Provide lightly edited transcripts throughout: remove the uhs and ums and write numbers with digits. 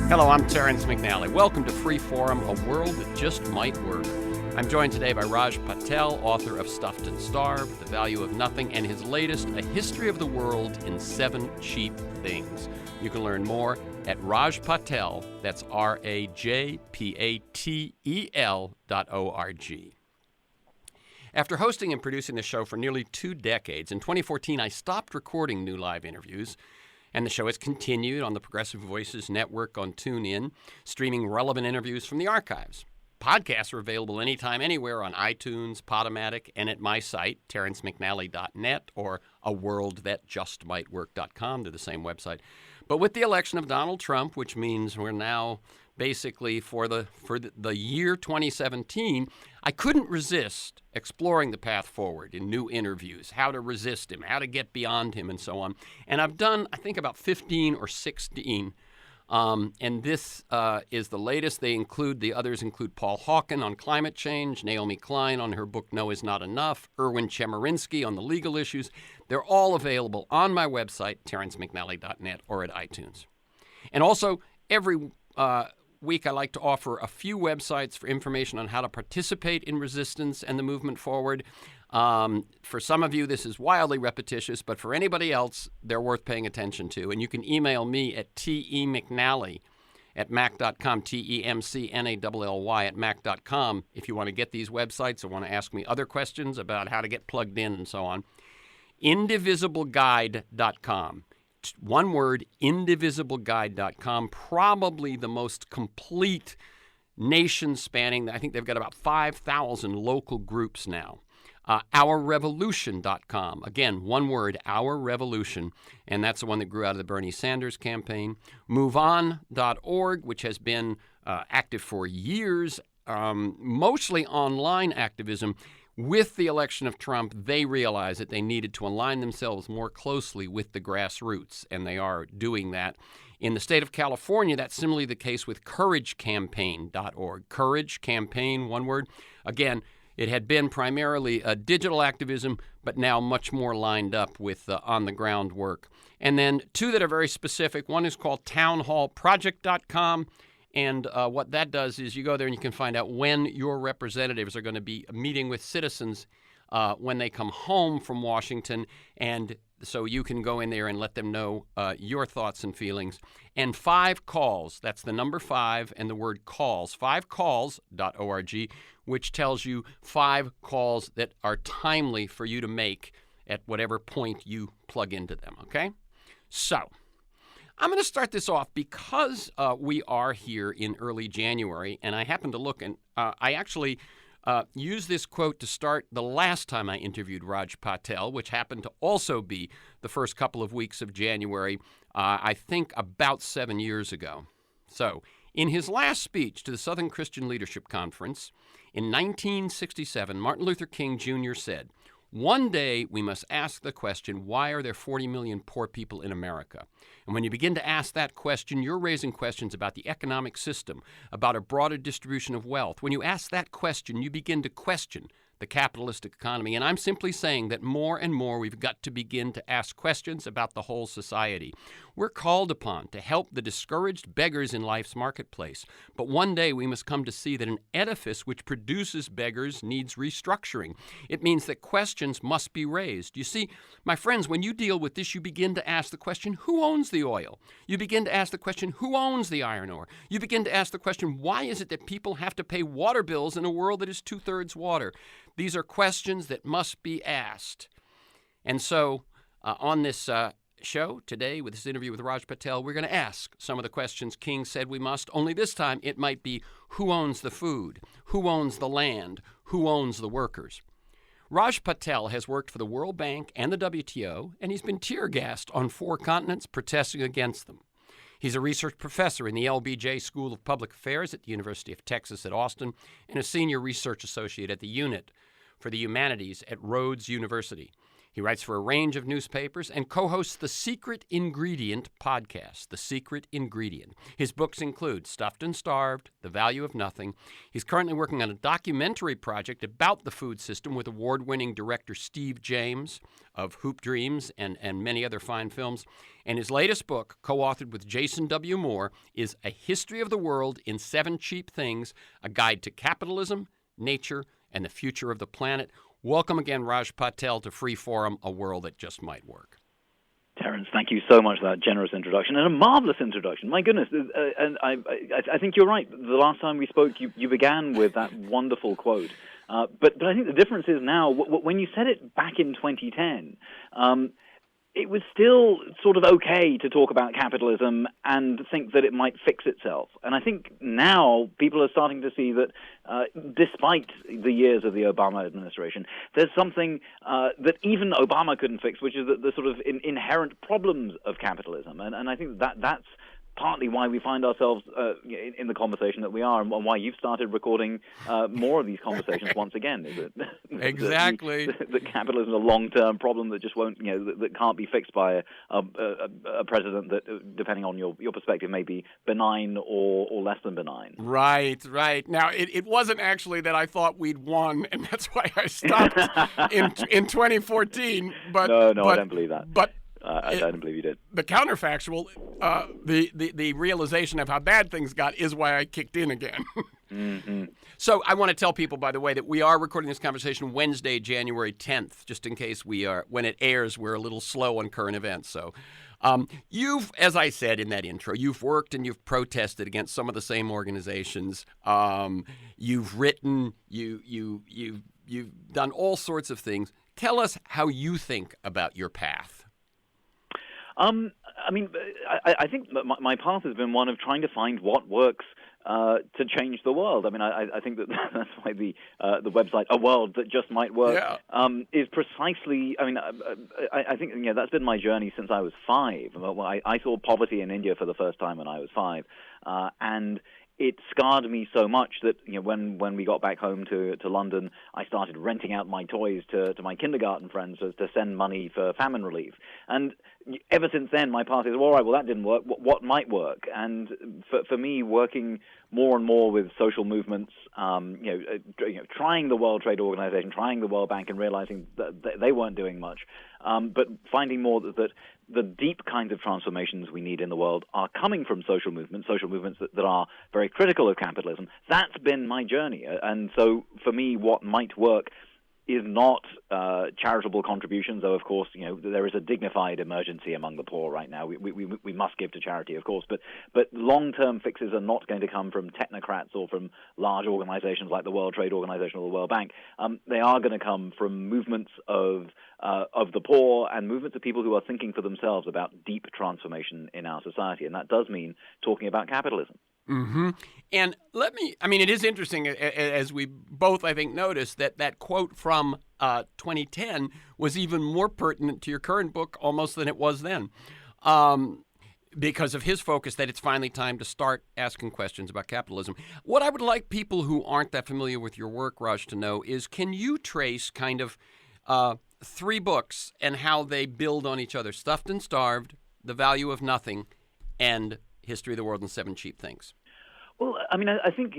Hello, I'm Terrence McNally. Welcome to Free Forum, a world that just might work. I'm joined today by Raj Patel, author of Stuffed and Starved, The Value of Nothing, and his latest, A History of the World in 7 Cheap Things. You can learn more at Raj Patel, that's RAJPATEL.org. After hosting and producing the show for nearly 2 decades, in 2014 I stopped recording new live interviews, and the show has continued on the Progressive Voices Network on TuneIn, streaming relevant interviews from the archives. Podcasts are available anytime, anywhere on iTunes, Podomatic, and at my site, terrencemcnally.net, or aworldthatjustmightwork.com. They're the same website. But with the election of Donald Trump, which means we're now basically for the year 2017, I couldn't resist exploring the path forward in new interviews, how to resist him, how to get beyond him, and so on. And I've done, I think, about 15 or 16. And this is the latest. The others include Paul Hawken on climate change, Naomi Klein on her book No Is Not Enough, Erwin Chemerinsky on the legal issues. They're all available on my website, terrencemcnally.net, or at iTunes. And also, every week I like to offer a few websites for information on how to participate in resistance and the movement forward. For some of you, this is wildly repetitious, but for anybody else, they're worth paying attention to. And you can email me at temcnally@mac.com, temcnally@mac.com, if you want to get these websites or want to ask me other questions about how to get plugged in and so on. Indivisibleguide.com. One word, indivisibleguide.com, probably the most complete nation-spanning. I think they've got about 5,000 local groups now. OurRevolution.com. Again, one word, Our Revolution, and that's the one that grew out of the Bernie Sanders campaign. MoveOn.org, which has been active for years, mostly online activism. With the election of Trump, they realized that they needed to align themselves more closely with the grassroots, and they are doing that. In the state of California, that's similarly the case with CourageCampaign.org. Courage Campaign, one word. Again, it had been primarily digital activism, but now much more lined up with on-the-ground work. And then 2 that are very specific. One is called townhallproject.com. And what that does is you go there and you can find out when your representatives are going to be meeting with citizens when they come home from Washington. And so you can go in there and let them know your thoughts and feelings. And 5 calls, that's the number 5 and the word calls, 5calls.org, which tells you 5 calls that are timely for you to make at whatever point you plug into them, okay? So I'm going to start this off because we are here in early January, and I happened to look, and I actually used this quote to start the last time I interviewed Raj Patel, which happened to also be the first couple of weeks of January, I think about 7 years ago. So, in his last speech to the Southern Christian Leadership Conference in 1967, Martin Luther King Jr. said, "One day we must ask the question, why are there 40 million poor people in America? And when you begin to ask that question, you're raising questions about the economic system, about a broader distribution of wealth. When you ask that question, you begin to question the capitalistic economy. And I'm simply saying that more and more we've got to begin to ask questions about the whole society. We're called upon to help the discouraged beggars in life's marketplace. But one day we must come to see that an edifice which produces beggars needs restructuring. It means that questions must be raised. You see, my friends, when you deal with this, you begin to ask the question, who owns the oil? You begin to ask the question, who owns the iron ore? You begin to ask the question, why is it that people have to pay water bills in a world that is 2/3 water? These are questions that must be asked. And so on this show today, with this interview with Raj Patel, we're going to ask some of the questions King said we must, only this time it might be who owns the food, who owns the land, who owns the workers. Raj Patel has worked for the World Bank and the WTO, and he's been tear-gassed on 4 continents protesting against them. He's a research professor in the LBJ School of Public Affairs at the University of Texas at Austin and a senior research associate at the Unit for the Humanities at Rhodes University. He writes for a range of newspapers and co-hosts the Secret Ingredient podcast, The Secret Ingredient. His books include Stuffed and Starved, The Value of Nothing. He's currently working on a documentary project about the food system with award-winning director Steve James of Hoop Dreams and many other fine films. And his latest book, co-authored with Jason W. Moore, is A History of the World in 7 Cheap Things, a guide to capitalism, nature, and the future of the planet. Welcome again, Raj Patel, to Freeform, a world that just might work. Terence, thank you so much for that generous introduction, and a marvelous introduction. My goodness, and I think you're right. The last time we spoke, you began with that wonderful quote. But I think the difference is now, when you said it back in 2010, it was still sort of okay to talk about capitalism and think that it might fix itself. And I think now people are starting to see that despite the years of the Obama administration, there's something that even Obama couldn't fix, which is the sort of inherent problems of capitalism. And I think that's partly why we find ourselves in the conversation that we are, and why you've started recording more of these conversations once again. Is it exactly that capitalism is a long-term problem that just won't, that can't be fixed by a president that, depending on your perspective, may be benign or less than benign. Right. Now, it wasn't actually that I thought we'd won, and that's why I stopped in 2014. But no, I don't believe that. But I don't believe you did. The counterfactual, the realization of how bad things got is why I kicked in again. Mm-hmm. So I want to tell people, by the way, that we are recording this conversation Wednesday, January 10th, just in case when it airs, we're a little slow on current events. So you've, as I said in that intro, you've worked and you've protested against some of the same organizations. You've written, you've done all sorts of things. Tell us how you think about your path. I mean, I think my path has been one of trying to find what works to change the world. I mean, I think that's why the website "A World That Just Might Work" is precisely. I mean, I think that's been my journey since I was 5. I saw poverty in India for the first time when I was 5, and it scarred me so much that when we got back home to London, I started renting out my toys to my kindergarten friends to send money for famine relief. And ever since then, my path is, all right, well, that didn't work. What might work? And for me, working more and more with social movements, trying the World Trade Organization, trying the World Bank, and realizing that they weren't doing much, but finding more that the deep kinds of transformations we need in the world are coming from social movements that are very critical of capitalism. That's been my journey. And so for me, what might work is not charitable contributions, though, of course, there is a dignified emergency among the poor right now. We must give to charity, of course, but long-term fixes are not going to come from technocrats or from large organizations like the World Trade Organization or the World Bank. They are going to come from movements of the poor and movements of people who are thinking for themselves about deep transformation in our society, and that does mean talking about capitalism. Mm-hmm. And it is interesting, as we both, I think, noticed, that quote from 2010 was even more pertinent to your current book almost than it was then, because of his focus that it's finally time to start asking questions about capitalism. What I would like people who aren't that familiar with your work, Raj, to know is, can you trace kind of 3 books and how they build on each other? Stuffed and Starved, The Value of Nothing, and History of the World in 7 Cheap Things. Well, I mean, I think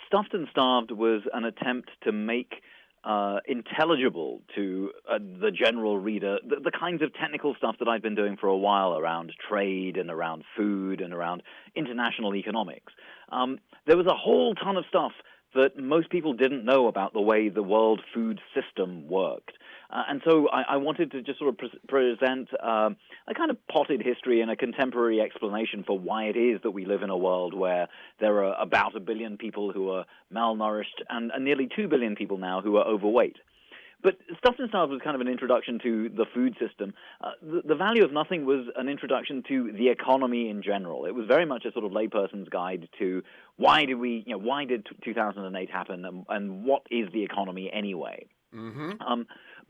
Stuffed and Starved was an attempt to make intelligible to the general reader the kinds of technical stuff that I've been doing for a while around trade and around food and around international economics. There was a whole ton of stuff that most people didn't know about the way the world food system worked. And so I wanted to just sort of present a kind of potted history and a contemporary explanation for why it is that we live in a world where there are about 1 billion people who are malnourished and nearly 2 billion people now who are overweight. But Stuffed and Starved was kind of an introduction to the food system. The Value of Nothing was an introduction to the economy in general. It was very much a sort of layperson's guide to why did 2008 happen, and what is the economy anyway? Mm-hmm.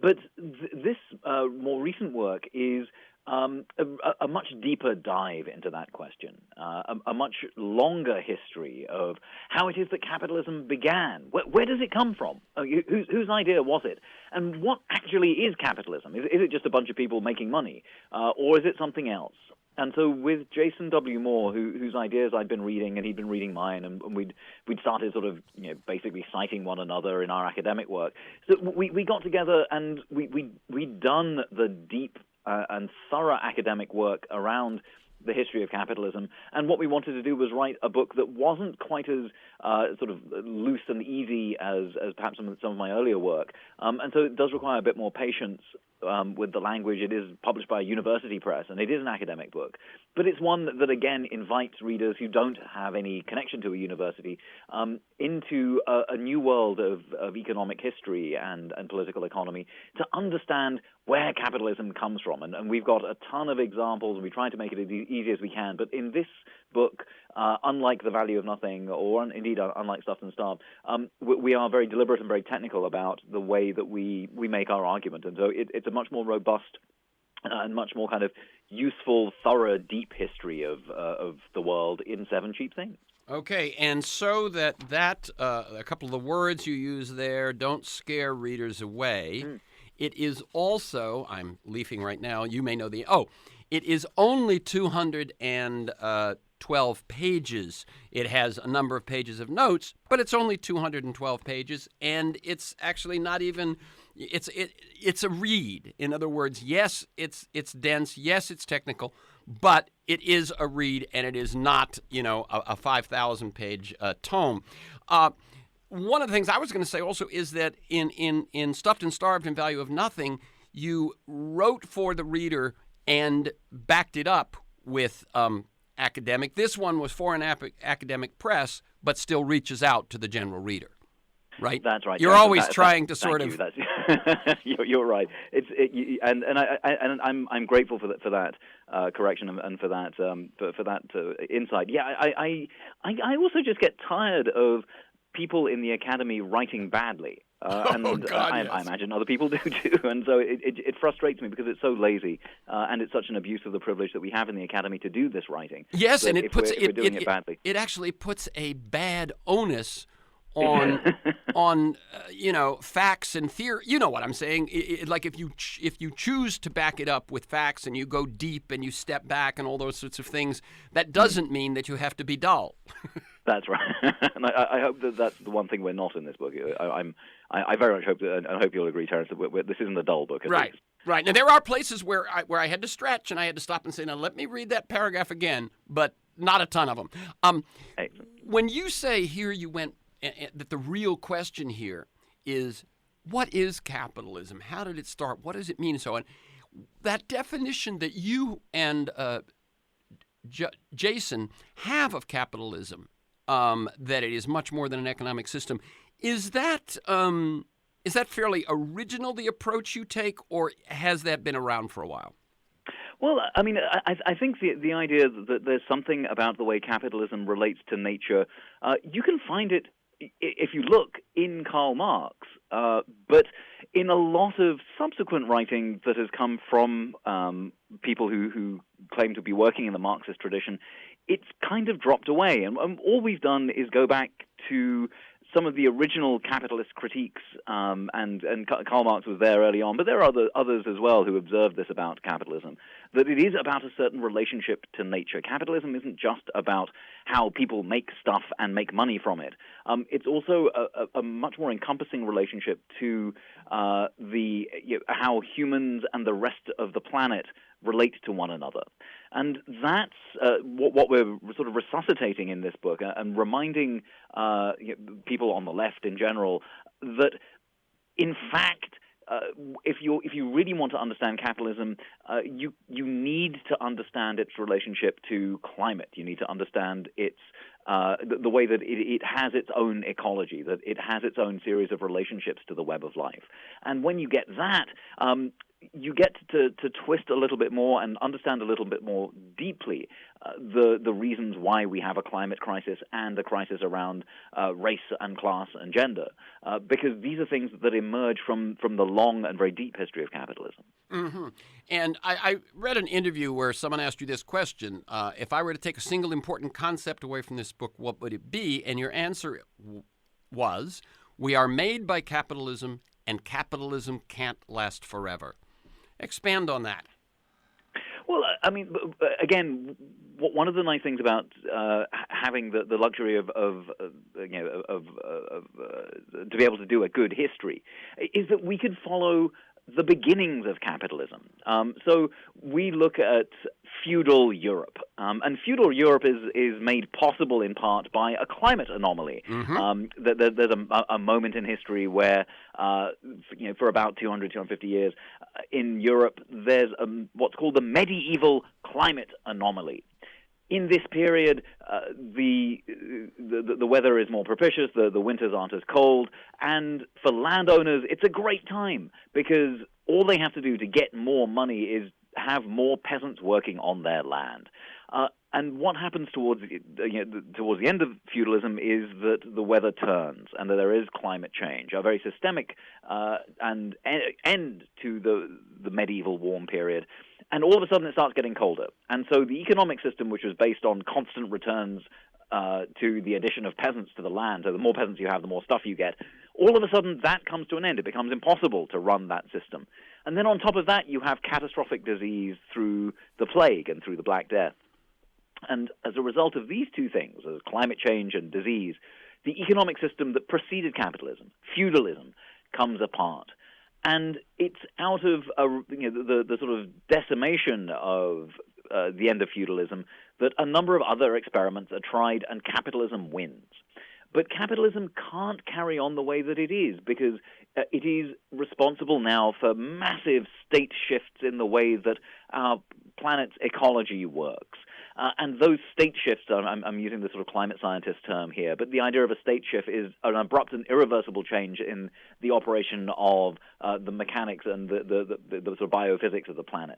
But this more recent work is a much deeper dive into that question, a much longer history of how it is that capitalism began. Where does it come from? Whose idea was it? And what actually is capitalism? Is it just a bunch of people making money, or is it something else? And so with Jason W. Moore, whose ideas I'd been reading, and he'd been reading mine, and we'd started sort of basically citing one another in our academic work. So we got together and we'd done the deep and thorough academic work around the history of capitalism, and what we wanted to do was write a book that wasn't quite as sort of loose and easy as perhaps some of my earlier work, and so it does require a bit more patience with the language. It is published by a university press, and it is an academic book, but it's one that again invites readers who don't have any connection to a university into a new world of economic history and political economy to understand where capitalism comes from. And we've got a ton of examples, and we try to make it as easy as we can. But in this book, unlike The Value of Nothing, or indeed unlike Stuffed and Starved, we are very deliberate and very technical about the way that we make our argument. And so it's a much more robust and much more kind of useful, thorough, deep history of the world in 7 cheap things. Okay, and so that a couple of the words you use there don't scare readers away. It is also, I'm leafing right now, you may know it is only 212 pages. It has a number of pages of notes, but it's only 212 pages, and it's actually not even, it's a read. In other words, yes, it's dense, yes, it's technical, but it is a read, and it is not, a 5,000-page tome. One of the things I was going to say also is that in Stuffed and Starved and Value of Nothing, you wrote for the reader and backed it up with academic. This one was for an academic press, but still reaches out to the general reader, right? That's right. You're always trying to sort of. You're right. I'm grateful for that correction and for that insight. Yeah, I also just get tired of people in the academy writing badly. I imagine other people do too, and so it frustrates me because it's so lazy, and it's such an abuse of the privilege that we have in the academy to do this writing. Yes, and if we're doing it badly. It actually puts a bad onus on facts and theory. You know what I'm saying? Like if you choose to back it up with facts and you go deep and you step back and all those sorts of things, that doesn't mean that you have to be dull. That's right, and I hope that's the one thing we're not in this book. I very much hope that, and I hope you'll agree, Terence, that this isn't a dull book. Right. Right. Now there are places where I had to stretch and I had to stop and say, now let me read that paragraph again, but not a ton of them. When you say here you went that the real question here is, what is capitalism? How did it start? What does it mean? And so on. That definition that you and Jason have of capitalism, that it is much more than an economic system, is that fairly original, the approach you take, or has that been around for a while? Well, I mean, I think the idea that there's something about the way capitalism relates to nature, you can find it if you look in Karl Marx, but in a lot of subsequent writing that has come from people who claim to be working in the Marxist tradition, it's kind of dropped away. And all we've done is go back to some of the original capitalist critiques, and Karl Marx was there early on, but there are others as well who observed this about capitalism, that it is about a certain relationship to nature. Capitalism isn't just about how people make stuff and make money from it. It's also a much more encompassing relationship to how humans and the rest of the planet relate to one another. And that's what we're sort of resuscitating in this book, and reminding people on the left in general that, in fact, if you really want to understand capitalism, you need to understand its relationship to climate. You need to understand its the way that it has its own ecology, that it has its own series of relationships to the web of life. And when you get that, you get to twist a little bit more and understand a little bit more deeply the reasons why we have a climate crisis and a crisis around race and class and gender, because these are things that emerge from the long and very deep history of capitalism. Mm-hmm. And I read an interview where someone asked you this question: if I were to take a single important concept away from this book, what would it be? And your answer was, we are made by capitalism, and capitalism can't last forever. Expand on that. Well, I mean, again, one of the nice things about having the luxury of to be able to do a good history is that we could follow the beginnings of capitalism. So we look at feudal Europe, and feudal Europe is made possible in part by a climate anomaly. Mm-hmm. There's a moment in history where, for about 250 years, in Europe, there's what's called the medieval climate anomaly. In this period, the weather is more propitious, the winters aren't as cold, and for landowners, it's a great time because all they have to do to get more money is have more peasants working on their land. And what happens towards the end of feudalism is that the weather turns and that there is climate change, a very systemic and end to the medieval warm period. And all of a sudden it starts getting colder. And so the economic system, which was based on constant returns to the addition of peasants to the land, so the more peasants you have, the more stuff you get, all of a sudden that comes to an end. It becomes impossible to run that system. And then on top of that, you have catastrophic disease through the plague and through the Black Death. And as a result of these two things, climate change and disease, the economic system that preceded capitalism, feudalism, comes apart. And it's out of the sort of decimation of the end of feudalism that a number of other experiments are tried and capitalism wins. But capitalism can't carry on the way that it is because it is responsible now for massive state shifts in the way that our planet's ecology works. And those state shifts, I'm using the sort of climate scientist term here, but the idea of a state shift is an abrupt and irreversible change in the operation of the mechanics and the sort of biophysics of the planet.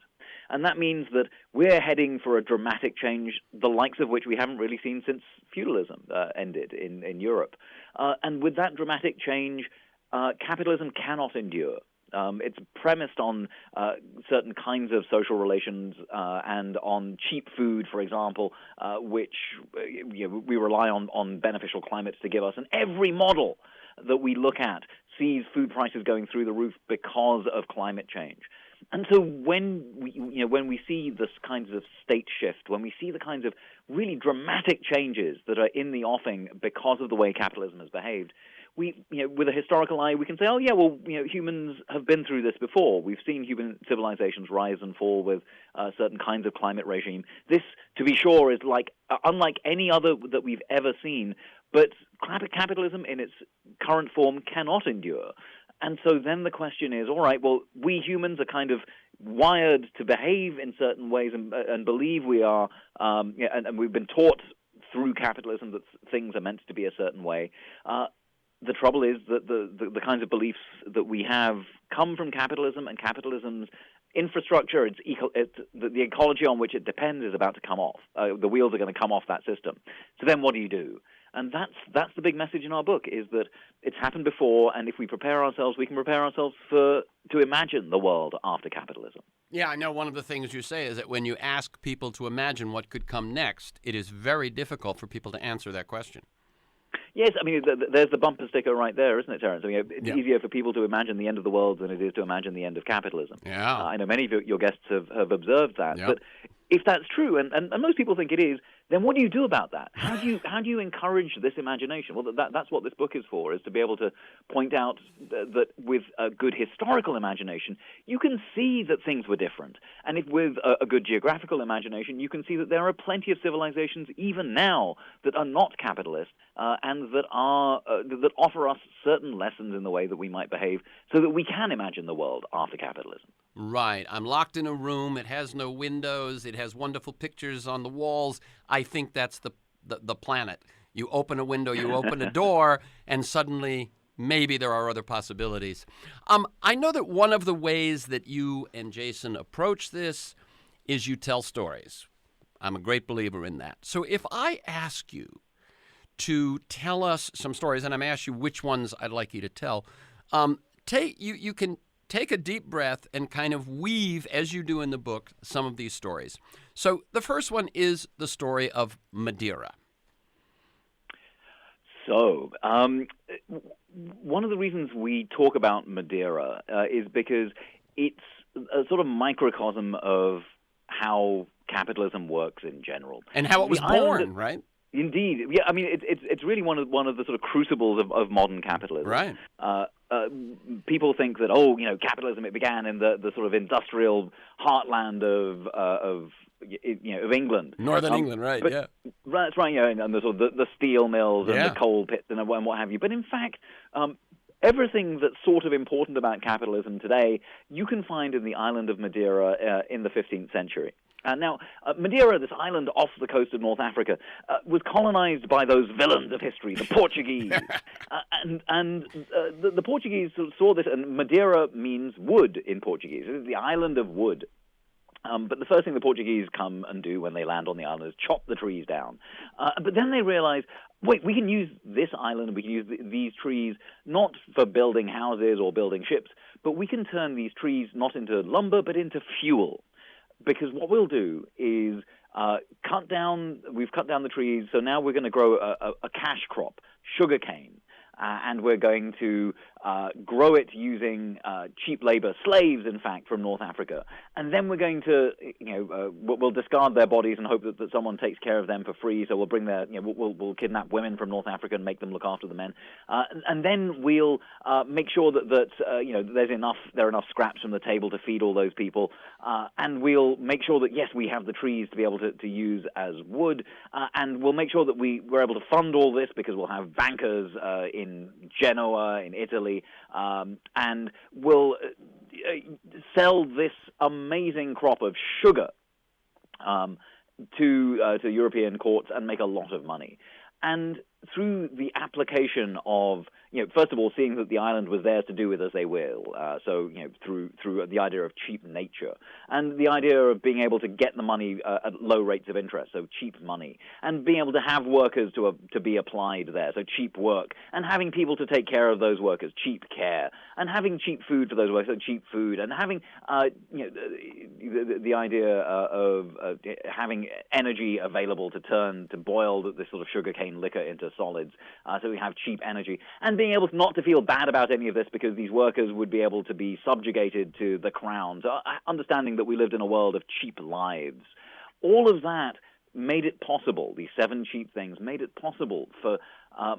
And that means that we're heading for a dramatic change, the likes of which we haven't really seen since feudalism ended in Europe. And with that dramatic change, capitalism cannot endure. It's premised on certain kinds of social relations and on cheap food, for example, which we rely on beneficial climates to give us. And every model that we look at sees food prices going through the roof because of climate change. And so when we see this kinds of state shift, when we see the kinds of really dramatic changes that are in the offing because of the way capitalism has behaved, we, with a historical eye, we can say, oh yeah, well, humans have been through this before. We've seen human civilizations rise and fall with certain kinds of climate regime. This, to be sure, is unlike any other that we've ever seen. But capitalism in its current form cannot endure. And so then the question is, all right, well, we humans are kind of wired to behave in certain ways and believe we are, and we've been taught through capitalism that things are meant to be a certain way. The trouble is that the kinds of beliefs that we have come from capitalism, and capitalism's infrastructure, the ecology on which it depends is about to come off. The wheels are going to come off that system. So then what do you do? And that's the big message in our book, is that it's happened before, and if we prepare ourselves, we can prepare ourselves to imagine the world after capitalism. Yeah, I know one of the things you say is that when you ask people to imagine what could come next, it is very difficult for people to answer that question. Yes, I mean, there's the bumper sticker right there, isn't it, Terence? I mean, it's easier for people to imagine the end of the world than it is to imagine the end of capitalism. Yeah. I know many of your guests have observed that. Yep. But if that's true, and most people think it is, then what do you do about that? How do you encourage this imagination? Well, that's what this book is for, is to be able to point out that with a good historical imagination, you can see that things were different. And if with a good geographical imagination, you can see that there are plenty of civilizations even now that are not capitalist and that offer us certain lessons in the way that we might behave so that we can imagine the world after capitalism. Right. I'm locked in a room. It has no windows. It has wonderful pictures on the walls. I think that's the planet. You open a window, you open a door, and suddenly maybe there are other possibilities. I know that one of the ways that you and Jason approach this is you tell stories. I'm a great believer in that. So if I ask you to tell us some stories, and I'm asking you which ones I'd like you to tell, you can take a deep breath and kind of weave, as you do in the book, some of these stories. So the first one is the story of Madeira. So, one of the reasons we talk about Madeira is because it's a sort of microcosm of how capitalism works in general. And how it was born, right? Indeed, yeah. I mean, it's really one of the sort of crucibles of modern capitalism. Right. People think that capitalism, it began in the sort of industrial heartland of England, Northern England, right? But, yeah, that's right. And the sort of the steel mills and yeah. the coal pits and what have you. But in fact, everything that's sort of important about capitalism today, you can find in the island of Madeira in the 15th century. Now, Madeira, this island off the coast of North Africa, was colonized by those villains of history, the Portuguese. The Portuguese saw this, and Madeira means wood in Portuguese. It is the island of wood. But the first thing the Portuguese come and do when they land on the island is chop the trees down. But then they realize, wait, we can use this island, we can use these trees not for building houses or building ships, but we can turn these trees not into lumber, but into fuel. Because what we'll do is we've cut down the trees, so now we're going to grow a cash crop, sugarcane, and we're going to grow it using cheap labor, slaves, in fact, from North Africa. And then we're going to, we'll discard their bodies and hope that someone takes care of them for free. So we'll bring we'll kidnap women from North Africa and make them look after the men. And then we'll make sure that there are enough scraps from the table to feed all those people. And we'll make sure that, yes, we have the trees to be able to use as wood. And we'll make sure that we're able to fund all this because we'll have bankers in Genoa, in Italy, and we'll sell this amazing crop of sugar to European courts and make a lot of money. And through the application of, first of all, seeing that the island was theirs to do with as they will, through the idea of cheap nature, and the idea of being able to get the money at low rates of interest, so cheap money, and being able to have workers to be applied there, so cheap work, and having people to take care of those workers, cheap care, and having cheap food for those workers, so cheap food, and having the idea of having energy available to boil this sort of sugarcane liquor into solids, so we have cheap energy, and being able not to feel bad about any of this because these workers would be able to be subjugated to the crown, so understanding that we lived in a world of cheap lives. All of that made it possible, these 7 cheap things made it possible for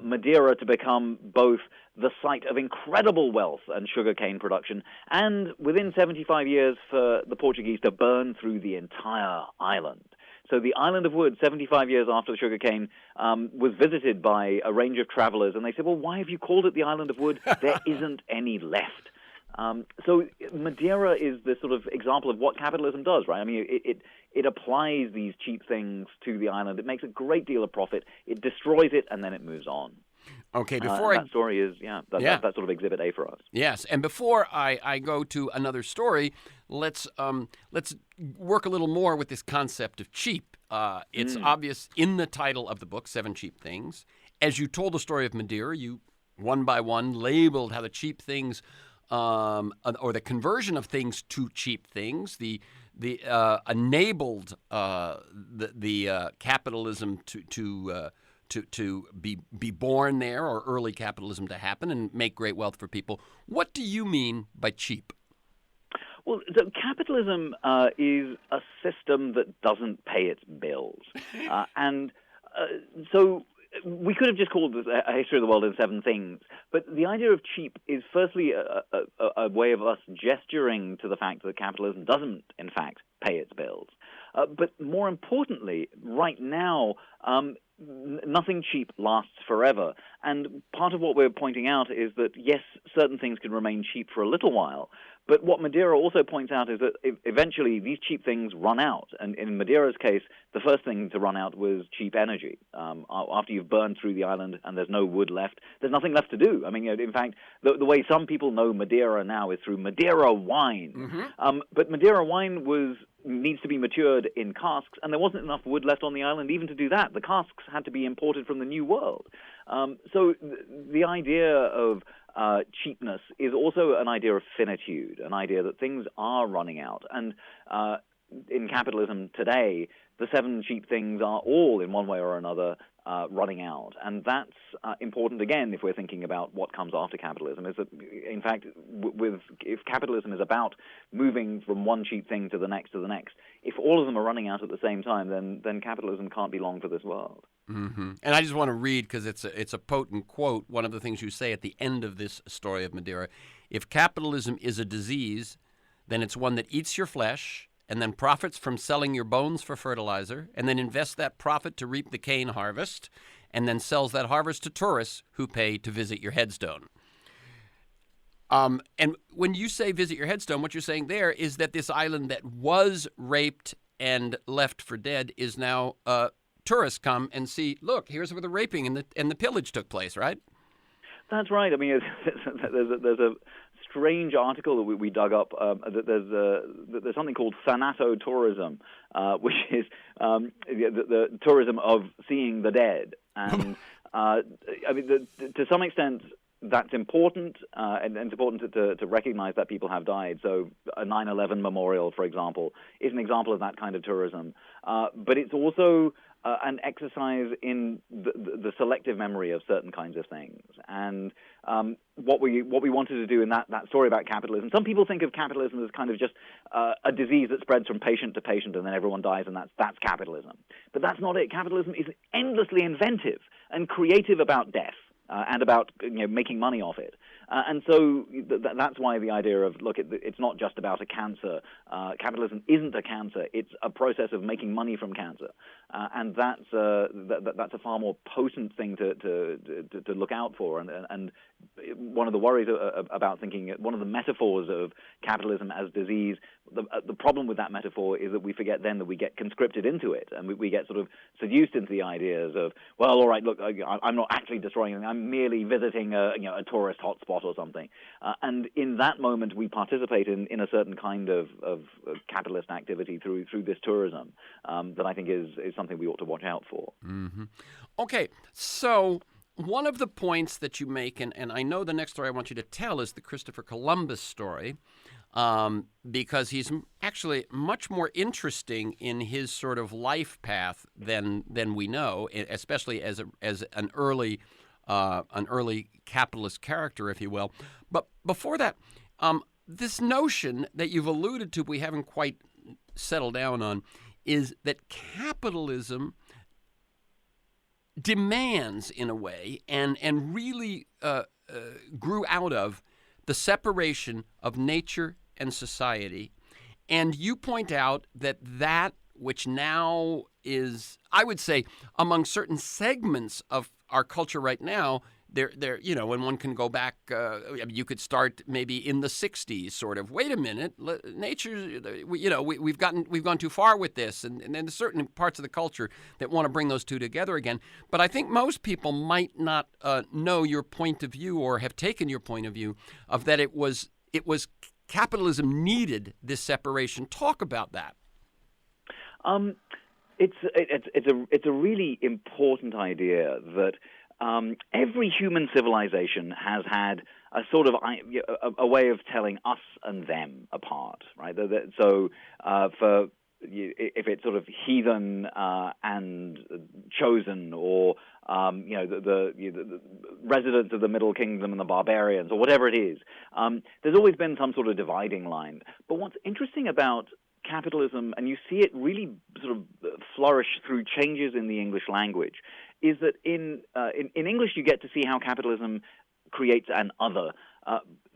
Madeira to become both the site of incredible wealth and sugarcane production, and within 75 years for the Portuguese to burn through the entire island. So the island of wood, 75 years after the sugarcane, was visited by a range of travelers, and they said, well, why have you called it the island of wood? There isn't any left. So Madeira is the sort of example of what capitalism does, right? I mean, it applies these cheap things to the island. It makes a great deal of profit. It destroys it, and then it moves on. Okay, that story is, that's sort of exhibit A for us. Yes, and before I go to another story, let's work a little more with this concept of cheap. It's obvious in the title of the book, 7 Cheap Things. As you told the story of Madeira, you, one by one, labeled how the cheap things, or the conversion of things to cheap things, the enabled the capitalism to be born there, or early capitalism to happen and make great wealth for people. What do you mean by cheap? Well, so capitalism is a system that doesn't pay its bills. So we could have just called this a history of the world in 7 things, but the idea of cheap is firstly a way of us gesturing to the fact that capitalism doesn't, in fact, pay its bills. But more importantly, right now, nothing cheap lasts forever. And part of what we're pointing out is that, yes, certain things can remain cheap for a little while, But what Madeira also points out is that eventually these cheap things run out. And in Madeira's case, the first thing to run out was cheap energy. After you've burned through the island and there's no wood left, there's nothing left to do. I mean, in fact, the way some people know Madeira now is through Madeira wine. Mm-hmm. But Madeira wine needs to be matured in casks, and there wasn't enough wood left on the island even to do that. The casks had to be imported from the New World. So the idea of cheapness is also an idea of finitude, an idea that things are running out. And in capitalism today, the 7 cheap things are all, in one way or another, running out. And that's important, again, if we're thinking about what comes after capitalism, is that, in fact, if capitalism is about moving from one cheap thing to the next, if all of them are running out at the same time, then capitalism can't be long for this world. Mm-hmm. And I just want to read, because it's a potent quote, one of the things you say at the end of this story of Madeira. If capitalism is a disease, then it's one that eats your flesh and then profits from selling your bones for fertilizer, and then invests that profit to reap the cane harvest, and then sells that harvest to tourists who pay to visit your headstone. And when you say visit your headstone, what you're saying there is that this island that was raped and left for dead is now tourists come and see, look, here's where the raping and the pillage took place, right? That's right. I mean, there's a strange article that we dug up. There's something called thanatotourism, which is the tourism of seeing the dead. And I mean, to some extent, that's important, and it's important to recognize that people have died. So a 9/11 memorial, for example, is an example of that kind of tourism. But it's also an exercise in the selective memory of certain kinds of things. And what we wanted to do in that story about capitalism, some people think of capitalism as kind of just a disease that spreads from patient to patient and then everyone dies, and that's capitalism. But that's not it. Capitalism is endlessly inventive and creative about death. And about making money off it. And so that's why the idea of, look, it's not just about a cancer. Capitalism isn't a cancer. It's a process of making money from cancer. And that's a far more potent thing to look out for. And one of the worries about thinking, one of the metaphors of capitalism as disease, the problem with that metaphor is that we forget then that we get conscripted into it, and we get sort of seduced into the ideas of, well, all right, look, I'm not actually destroying anything. I'm merely visiting a tourist hotspot or something. And in that moment, we participate in a certain kind of capitalist activity through this tourism that I think is something we ought to watch out for. Mm-hmm. Okay, so one of the points that you make, and I know the next story I want you to tell is the Christopher Columbus story, because he's actually much more interesting in his sort of life path than we know, especially as an early capitalist character, if you will. But before that, this notion that you've alluded to, we haven't quite settled down on, is that capitalism demands, in a way, and really grew out of the separation of nature and society. And you point out that which now is, I would say, among certain segments of our culture right now, there, when one can go back, you could start maybe in the 60s, sort of. Wait a minute, nature, we've gone too far with this, and then there's certain parts of the culture that want to bring those two together again. But I think most people might not know your point of view or have taken your point of view of that it was capitalism needed this separation. Talk about that. It's a really important idea that every human civilization has had a sort of a way of telling us and them apart, right? So if it's sort of heathen and chosen, or the residents of the Middle Kingdom and the barbarians, or whatever it is, there's always been some sort of dividing line. But what's interesting about capitalism, and you see it really sort of flourish through changes in the English language, is that in English you get to see how capitalism creates an other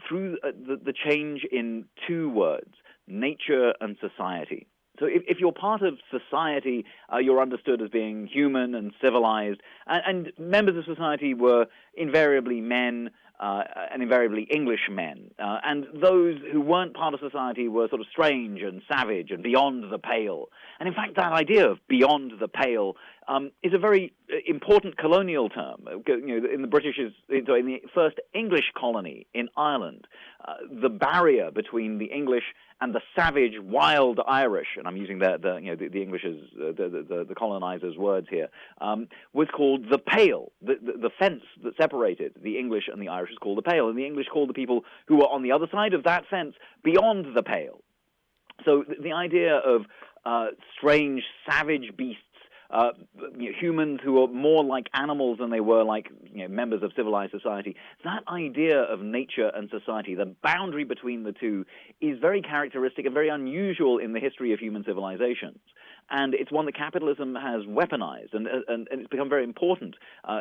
through the change in two words, nature and society. So if you're part of society, you're understood as being human and civilized, and members of society were invariably men, and invariably English men. And those who weren't part of society were sort of strange and savage and beyond the pale. And in fact, that idea of beyond the pale is a very important colonial term. In the first English colony in Ireland, the barrier between the English and the savage, wild Irish, and I'm using the English's, the colonizers' words here, was called the Pale. The fence that separated the English and the Irish was called the Pale, and the English called the people who were on the other side of that fence beyond the Pale. So the idea of strange, savage beasts, humans who are more like animals than they were like members of civilized society. That idea of nature and society, the boundary between the two, is very characteristic and very unusual in the history of human civilizations. And it's one that capitalism has weaponized, and it's become very important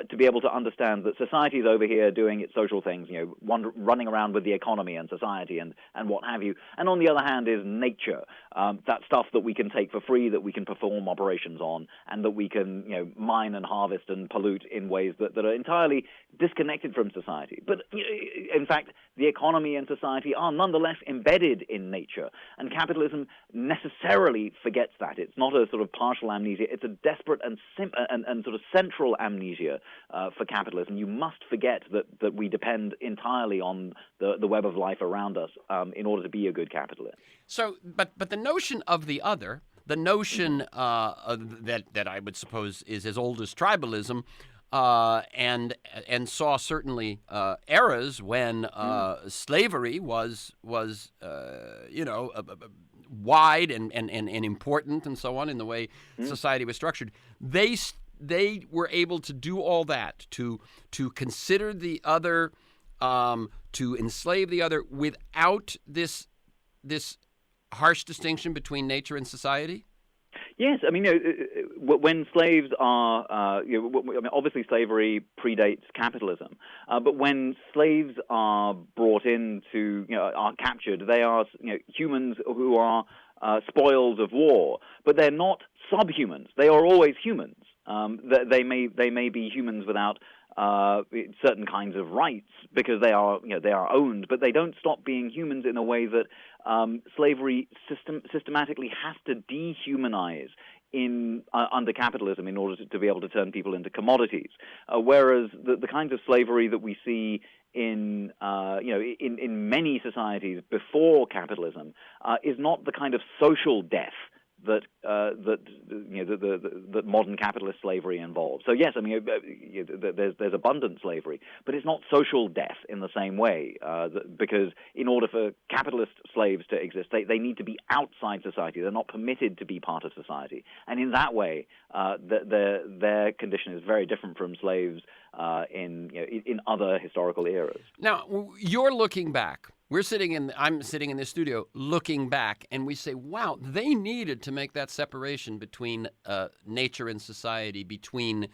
to be able to understand that society is over here doing its social things, running around with the economy and society and what have you. And on the other hand is nature, that stuff that we can take for free, that we can perform operations on, and that we can mine and harvest and pollute in ways that are entirely disconnected from society. But in fact, the economy and society are nonetheless embedded in nature, and capitalism necessarily forgets that. It's not a sort of partial amnesia. It's a desperate and sort of central amnesia for capitalism. You must forget that we depend entirely on the web of life around us in order to be a good capitalist. So, but the notion of the other, the notion that I would suppose is as old as tribalism, and saw certainly eras when slavery was wide and important and so on in the way society was structured. They were able to do all that, to consider the other, to enslave the other without this harsh distinction between nature and society? Yes, I mean, when slaves are, obviously slavery predates capitalism, but when slaves are brought into, are captured, they are, humans who are spoils of war, but they're not subhumans. They are always humans. They may be humans without certain kinds of rights because they are owned, but they don't stop being humans in a way that slavery systematically has to dehumanize under capitalism in order to be able to turn people into commodities. Whereas the kinds of slavery that we see in many societies before capitalism is not the kind of social death that modern capitalist slavery involves. So yes, I mean there's abundant slavery, but it's not social death in the same way because in order for capitalist slaves to exist, they need to be outside society. They're not permitted to be part of society, and in that way, their condition is very different from slaves in other historical eras. Now you're looking back. I'm sitting in this studio looking back, and we say, wow, they needed to make that separation between nature and society, between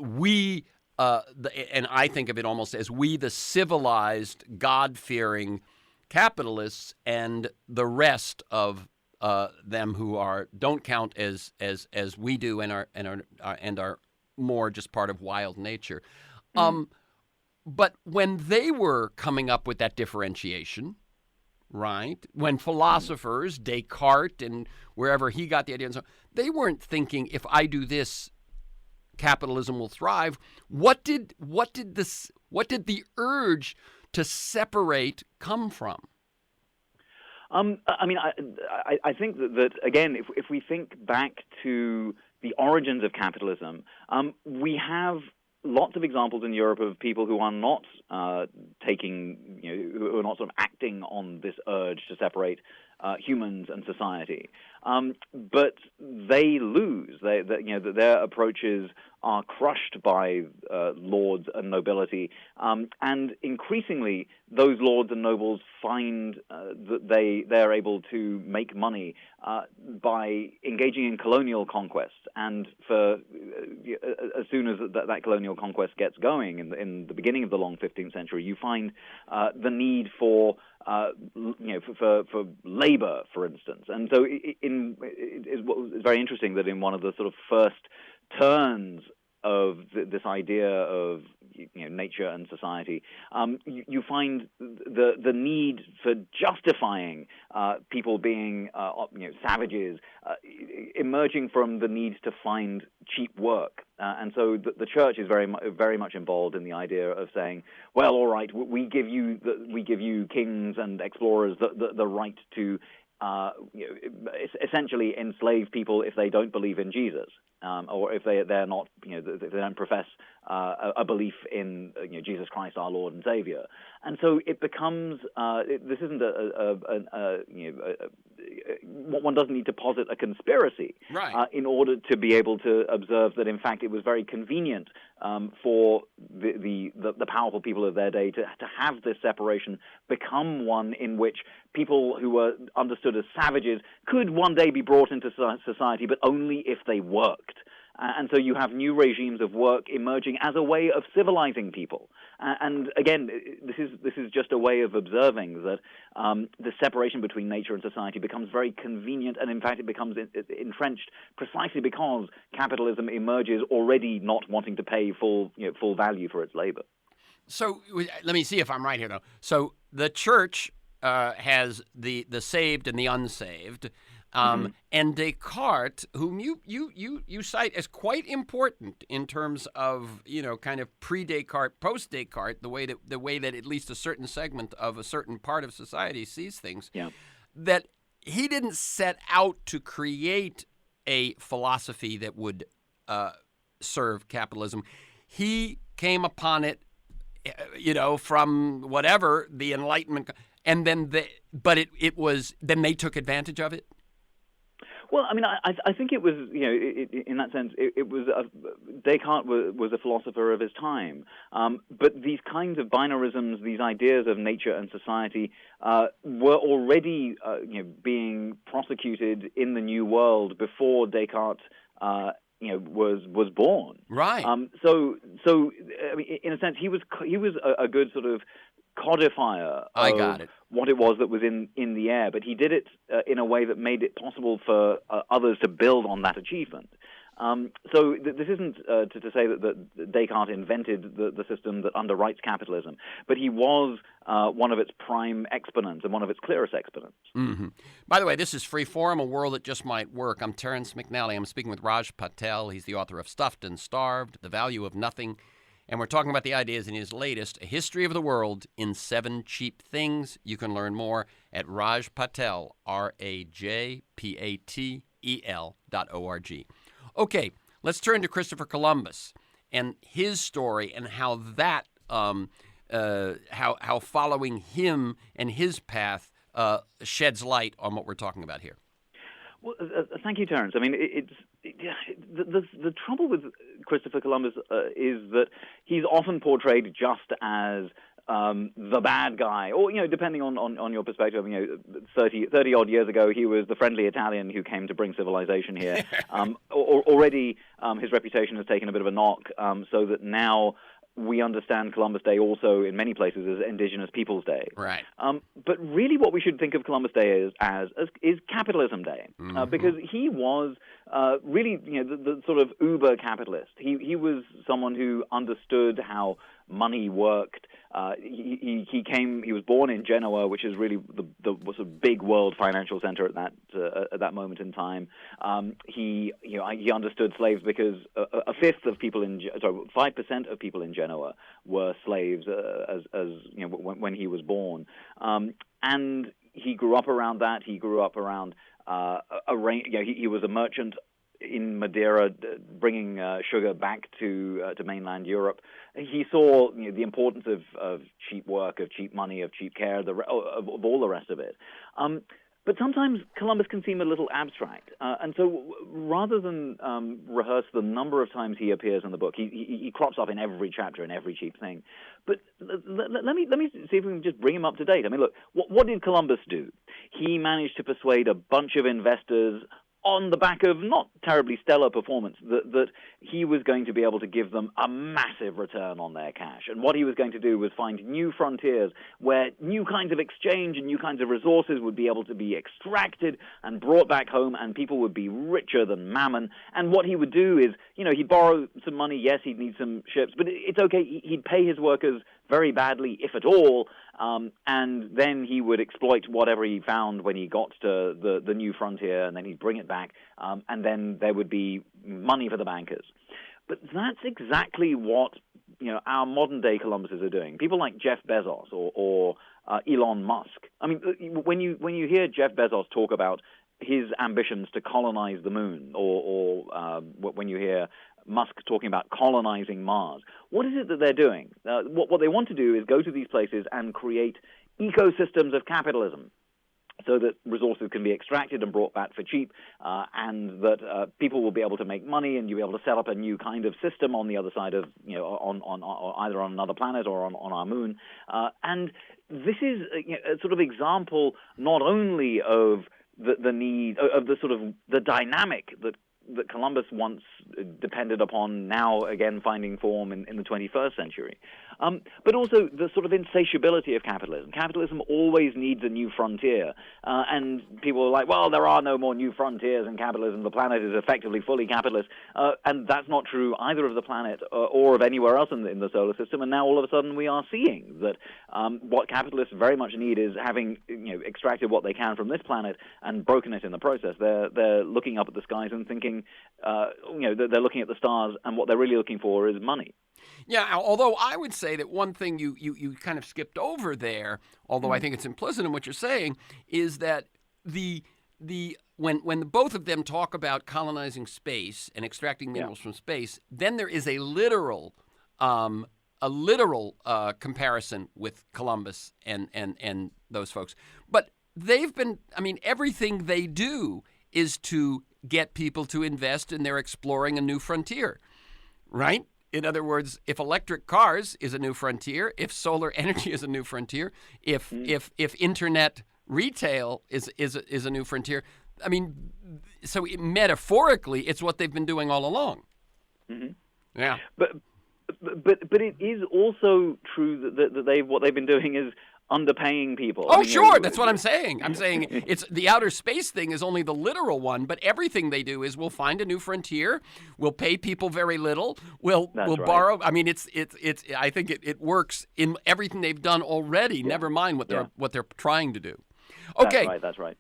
we, and I think of it almost as we, the civilized, God-fearing capitalists, and the rest of them who don't count as we do and are more just part of wild nature. But when they were coming up with that differentiation, right, when philosophers, Descartes and wherever he got the idea, and so they weren't thinking, if I do this, capitalism will thrive. What did the urge to separate come from? I mean, I think that again, if we think back to the origins of capitalism, we have lots of examples in Europe of people who are not who are not sort of acting on this urge to separate humans and society, but they lose. Their approaches are crushed by lords and nobility, and increasingly those lords and nobles find that they're able to make money by engaging in colonial conquest. And as soon as that colonial conquest gets going in the beginning of the long 15th century, you find the need for for labor, for instance. And so it's very interesting that in one of the sort of first turns of this idea of nature and society, you find the need for justifying people being savages emerging from the need to find cheap work, and so the church is very much involved in the idea of saying, well, all right, we give you kings and explorers the right to essentially enslave people if they don't believe in Jesus, or if they're not, they don't profess a belief in Jesus Christ, our Lord and Savior. And so it becomes this isn't one doesn't need to posit a conspiracy, right, in order to be able to observe that in fact it was very convenient for the powerful people of their day to have this separation become one in which people who were understood as savages could one day be brought into society, but only if they worked. And so you have new regimes of work emerging as a way of civilizing people. And again, this is just a way of observing that the separation between nature and society becomes very convenient, and in fact it becomes entrenched precisely because capitalism emerges already not wanting to pay full value for its labor. So let me see if I'm right here, though. So the church has the saved and the unsaved. And Descartes, whom you cite as quite important in terms of kind of pre-Descartes, post-Descartes, the way that at least a certain segment of a certain part of society sees things, that he didn't set out to create a philosophy that would serve capitalism. He came upon it, from whatever the Enlightenment, and then then they took advantage of it. Well, I mean, I think it was, in that sense, it was Descartes was a philosopher of his time. But these kinds of binarisms, these ideas of nature and society, were already, being prosecuted in the New World before Descartes, was born. Right. So I mean, in a sense, he was a good sort of codifier of what it was that was in the air, but he did it in a way that made it possible for others to build on that achievement. So this isn't to say that Descartes invented the system that underwrites capitalism, but he was one of its prime exponents and one of its clearest exponents. Mm-hmm. By the way, this is Freeform, A World That Just Might Work. I'm Terence McNally. I'm speaking with Raj Patel. He's the author of Stuffed and Starved, The Value of Nothing. And we're talking about the ideas in his latest, A History of the World in 7 Cheap Things. You can learn more at Raj Patel, RAJPATEL.org. Okay, let's turn to Christopher Columbus and his story and how that, how following him and his path sheds light on what we're talking about here. Well, thank you, Terence. I mean, the trouble with Christopher Columbus is that he's often portrayed just as the bad guy, or depending on your perspective. 30 odd years ago, he was the friendly Italian who came to bring civilization here. Already, his reputation has taken a bit of a knock, so that now we understand Columbus Day also in many places as Indigenous Peoples Day. Right. But really what we should think of Columbus Day as is Capitalism Day, because he was really the sort of uber capitalist. He was someone who understood how money worked. He was born in Genoa, which is really was a big world financial center at that moment in time. He understood slaves because 5% of people in 5% of people in Genoa were slaves when he was born, and he grew up around that. He grew up around he was a merchant in Madeira, bringing sugar back to mainland Europe. He saw the importance of cheap work, of cheap money, of cheap care, of all the rest of it. But sometimes Columbus can seem a little abstract, and so rather than rehearse the number of times he appears in the book, he crops up in every chapter, in every cheap thing. But let me see if we can just bring him up to date. I mean, look, what did Columbus do? He managed to persuade a bunch of investors on the back of not terribly stellar performance, that he was going to be able to give them a massive return on their cash. And what he was going to do was find new frontiers where new kinds of exchange and new kinds of resources would be able to be extracted and brought back home, and people would be richer than Mammon. And what he would do is, he'd borrow some money. Yes, he'd need some ships, but it's okay. He'd pay his workers very badly, if at all, and then he would exploit whatever he found when he got to the new frontier, and then he'd bring it back, and then there would be money for the bankers. But that's exactly what our modern-day Columbuses are doing. People like Jeff Bezos or Elon Musk. I mean, when you hear Jeff Bezos talk about his ambitions to colonize the moon, or when you hear Musk talking about colonizing Mars, what is it that they're doing? What they want to do is go to these places and create ecosystems of capitalism, so that resources can be extracted and brought back for cheap, and that people will be able to make money, and you'll be able to set up a new kind of system on the other side of, on either on another planet or on our moon. And this is a sort of example not only of the need of the sort of the dynamic that Columbus once depended upon, now again finding form in the 21st century. But also the sort of insatiability of capitalism. Capitalism always needs a new frontier. And people are like, well, there are no more new frontiers in capitalism. The planet is effectively fully capitalist. And that's not true either of the planet or of anywhere else in the solar system. And now all of a sudden we are seeing that what capitalists very much need is having extracted what they can from this planet and broken it in the process. They're looking up at the skies and thinking, they're looking at the stars, and what they're really looking for is money. Yeah, although I would say that one thing you kind of skipped over there, although I think it's implicit in what you're saying, is that when both of them talk about colonizing space and extracting minerals from space, then there is a literal comparison with Columbus and those folks. But they've been, everything they do is to get people to invest in their exploring a new frontier, right? In other words, if electric cars is a new frontier, if solar energy is a new frontier, if internet retail is a new frontier, so metaphorically, it's what they've been doing all along. Mm-hmm. Yeah, but it is also true that what they've been doing is underpaying people. Oh, sure. That's what I'm saying. I'm saying it's the outer space thing is only the literal one, but everything they do is we'll find a new frontier, we'll pay people very little, we'll borrow. It's I think it works in everything they've done already. Yeah. Never mind what they're trying to do. Okay. That's right.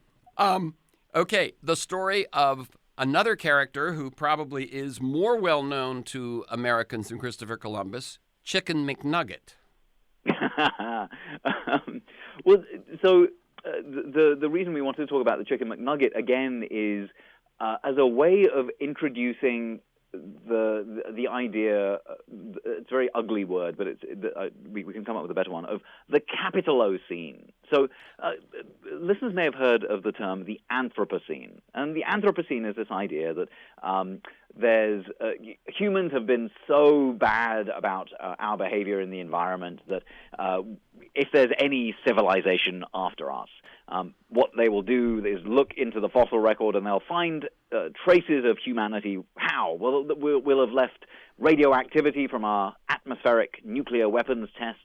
Okay. The story of another character who probably is more well known to Americans than Christopher Columbus, Chicken McNugget. The reason we wanted to talk about the Chicken McNugget again is as a way of introducing the idea. It's a very ugly word, but we can come up with a better one, of the Capitalocene. So listeners may have heard of the term the Anthropocene, and the Anthropocene is this idea that humans have been so bad about our behavior in the environment that if there's any civilization after us, what they will do is look into the fossil record and they'll find traces of humanity. How? Well, we'll have left radioactivity from our atmospheric nuclear weapons tests.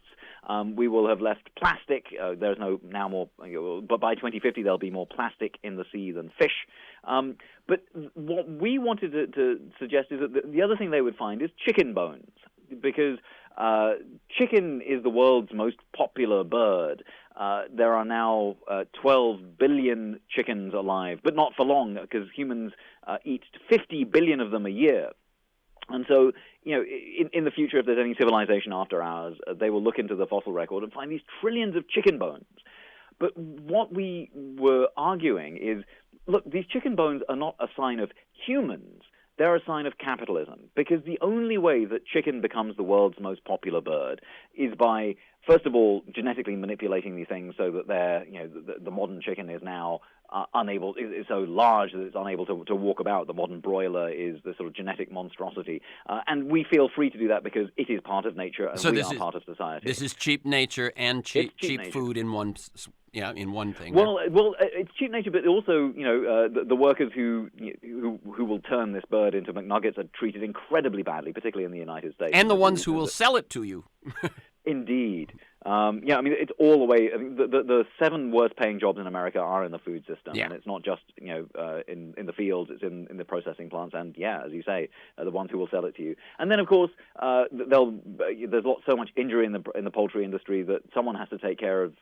We will have left plastic. There's now more, but by 2050 there'll be more plastic in the sea than fish. But what we wanted to suggest is that the other thing they would find is chicken bones, because chicken is the world's most popular bird. There are now 12 billion chickens alive, but not for long, because humans eat 50 billion of them a year. And so, in the future, if there's any civilization after ours, they will look into the fossil record and find these trillions of chicken bones. But what we were arguing is, look, these chicken bones are not a sign of humans. They're a sign of capitalism, because the only way that chicken becomes the world's most popular bird is by, first of all, genetically manipulating these things so that the modern chicken is now is so large that it's unable to walk about. The modern broiler is the sort of genetic monstrosity. And we feel free to do that because it is part of nature and we are part of society. This is cheap nature and cheap nature. Food in one in one thing. Well, it's cheap nature, but also, the workers who will turn this bird into McNuggets are treated incredibly badly, particularly in the United States. And the ones who will sell it to you. Indeed. It's all the way. I mean, the 7 worst-paying jobs in America are in the food system, and it's not just in the fields; it's in the processing plants, and as you say, the ones who will sell it to you. And then, of course, there's so much injury in the poultry industry that someone has to take care of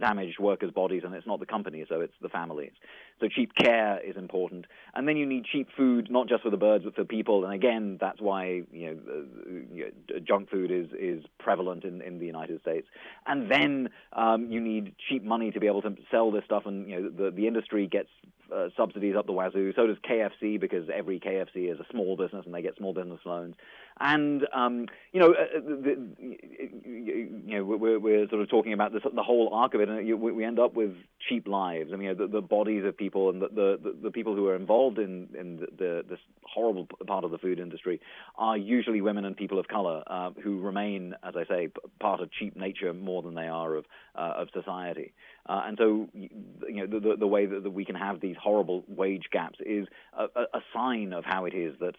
damaged workers' bodies, and it's not the company, so it's the families. So cheap care is important, and then you need cheap food, not just for the birds but for people. And again, that's why junk food is prevalent in the United States. And then you need cheap money to be able to sell this stuff, and the industry gets subsidies up the wazoo. So does KFC, because every KFC is a small business and they get small business loans. And we're sort of talking about this, the whole arc of it, and we end up with cheap lives. I mean, the bodies of people and the people who are involved in this horrible part of the food industry are usually women and people of color who remain, as I say, part of cheap nature more than they are of society. And so, the way that we can have these horrible wage gaps is a sign of how it is that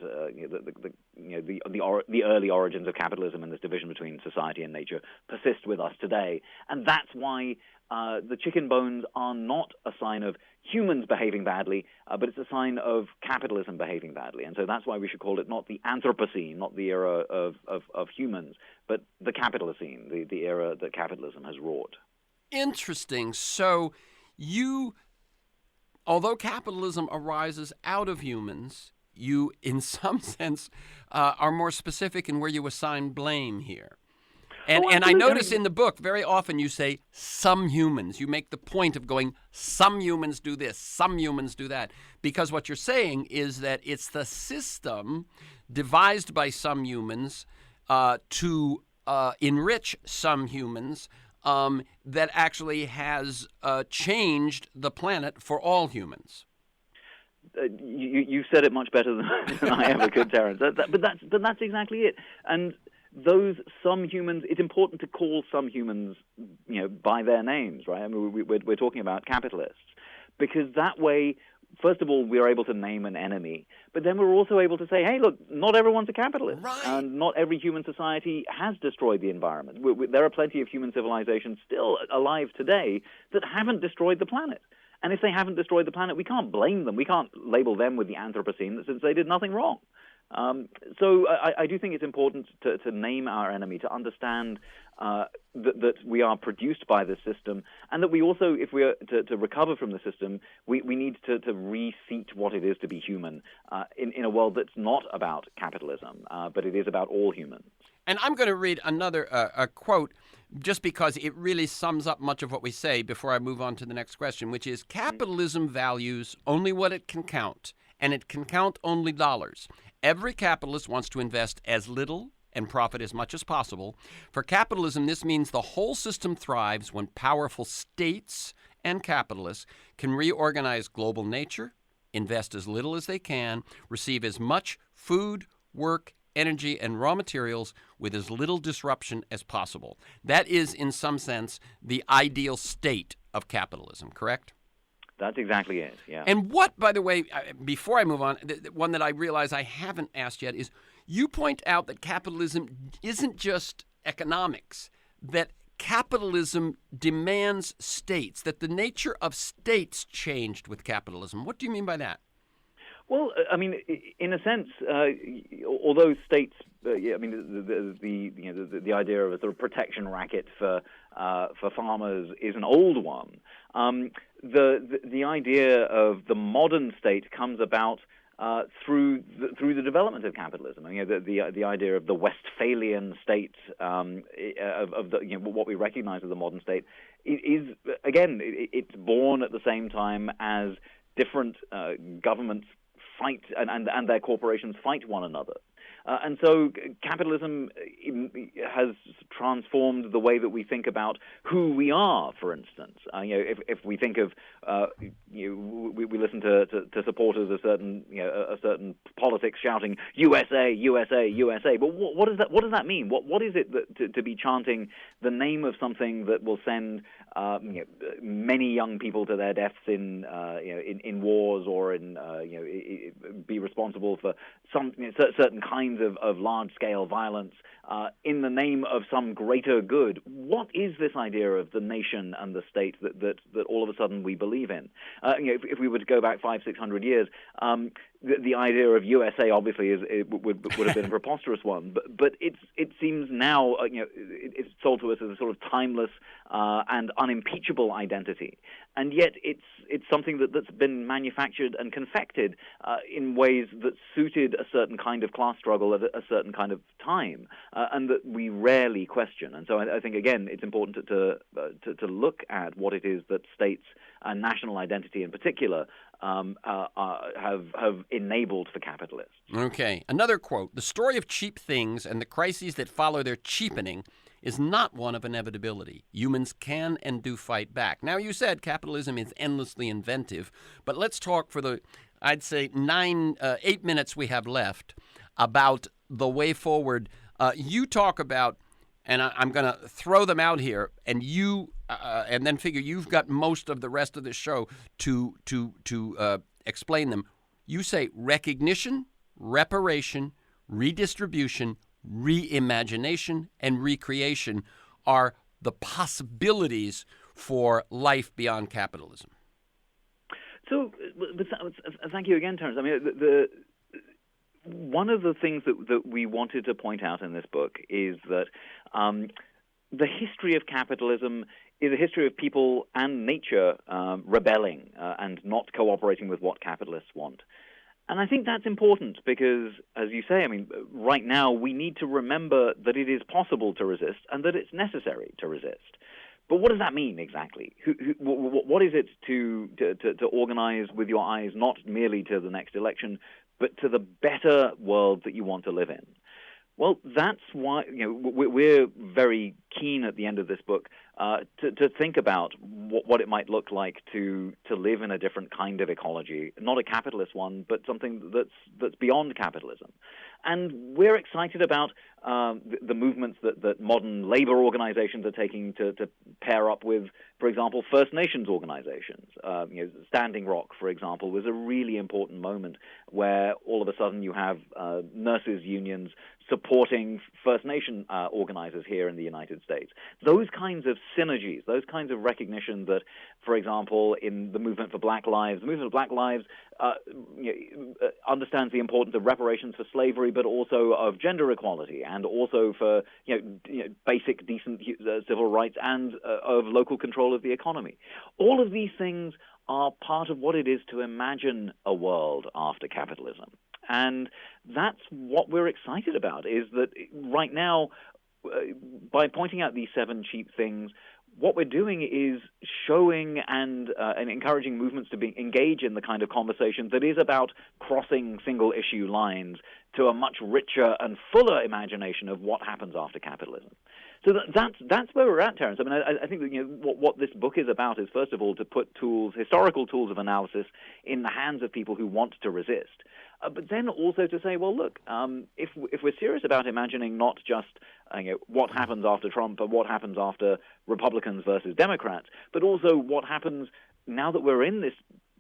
the early origins of capitalism and this division between society and nature persist with us today. And that's why the chicken bones are not a sign of humans behaving badly, but it's a sign of capitalism behaving badly. And so that's why we should call it not the Anthropocene, not the era of humans, but the Capitalocene, the era that capitalism has wrought. Interesting. So although capitalism arises out of humans, you, in some sense, are more specific in where you assign blame here. And I notice in the book, very often you say some humans. You make the point of going, some humans do this, some humans do that. Because what you're saying is that it's the system devised by some humans to enrich some humans that actually has changed the planet for all humans. You said it much better than I ever could, Terence. But that's exactly it. And those some humans, it's important to call some humans, by their names, right? I mean, we're talking about capitalists, because that way, first of all, we're able to name an enemy, but then we're also able to say, hey, look, not everyone's a capitalist, right, and not every human society has destroyed the environment. There are plenty of human civilizations still alive today that haven't destroyed the planet. And if they haven't destroyed the planet, we can't blame them. We can't label them with the Anthropocene since they did nothing wrong. So I do think it's important to name our enemy, to understand that we are produced by the system, and that we also, if we are to recover from the system, we need to reseat what it is to be human in a world that's not about capitalism, but it is about all humans. And I'm going to read another a quote, just because it really sums up much of what we say before I move on to the next question, which is, capitalism values only what it can count, and it can count only dollars. Every capitalist wants to invest as little and profit as much as possible. For capitalism, this means the whole system thrives when powerful states and capitalists can reorganize global nature, invest as little as they can, receive as much food, work, energy, and raw materials with as little disruption as possible. That is, in some sense, the ideal state of capitalism, correct? That's exactly it, yeah. And what, by the way, before I move on, the one that I realize I haven't asked yet is, you point out that capitalism isn't just economics, that capitalism demands states, that the nature of states changed with capitalism. What do you mean by that? Well, I mean, in a sense, although states, the idea of a sort of protection racket for farmers is an old one. The idea of the modern state comes about through the development of capitalism. I mean, the idea of the Westphalian state of what we recognize as the modern state is again, it's born at the same time as different governments fight and their corporations fight one another. And so capitalism has transformed the way that we think about who we are, for instance. If we think of, we listen to supporters of a certain politics shouting USA, USA, USA. But what does that mean? What is it that, to be chanting the name of something that will send many young people to their deaths in wars, or be responsible for some certain kinds of large-scale violence in the name of some greater good? What is this idea of the nation and the state that all of a sudden we believe in? If we were to go back 500-600 years, the idea of USA obviously would have been a preposterous one, but it seems now it's sold to us as a sort of timeless and unimpeachable identity, and yet it's something that's been manufactured and confected in ways that suited a certain kind of class struggle at a certain kind of time, and that we rarely question. And so I think again it's important to look at what it is that states and national identity in particular have enabled for capitalists. Okay. Another quote: "The story of cheap things and the crises that follow their cheapening is not one of inevitability. Humans can and do fight back." Now, you said capitalism is endlessly inventive, but let's talk for the, I'd say, 8 minutes we have left about the way forward. You talk about, and I'm going to throw them out here, and and then figure you've got most of the rest of the show to explain them. You say recognition, reparation, redistribution, reimagination, and recreation are the possibilities for life beyond capitalism. So, thank you again, Terence. I mean, one of the things that we wanted to point out in this book is that the history of capitalism is a history of people and nature rebelling and not cooperating with what capitalists want. And I think that's important because, as you say, I mean, right now we need to remember that it is possible to resist and that it's necessary to resist. But what does that mean exactly? What is it to organize with your eyes not merely to the next election, but to the better world that you want to live in? Well, that's why we're very keen at the end of this book to think about what it might look like to live in a different kind of ecology, not a capitalist one, but something that's beyond capitalism. And we're excited about the movements that modern labor organizations are taking to pair up with, for example, First Nations organizations. Standing Rock, for example, was a really important moment where all of a sudden you have nurses' unions supporting First Nation organizers here in the United States. Those kinds of synergies, those kinds of recognition that, for example, in the movement for Black Lives, understands the importance of reparations for slavery, but also of gender equality, and also for basic, decent civil rights, and of local control of the economy. All of these things are part of what it is to imagine a world after capitalism. And that's what we're excited about, is that right now, by pointing out these 7 cheap things, what we're doing is showing and encouraging movements to engage in the kind of conversation that is about crossing single-issue lines to a much richer and fuller imagination of what happens after capitalism. So that's where we're at, Terence. I mean, I think that what this book is about is, first of all, to put historical tools of analysis in the hands of people who want to resist. But then also to say, well, look, if we're serious about imagining not just what happens after Trump and what happens after Republicans versus Democrats, but also what happens now that we're in this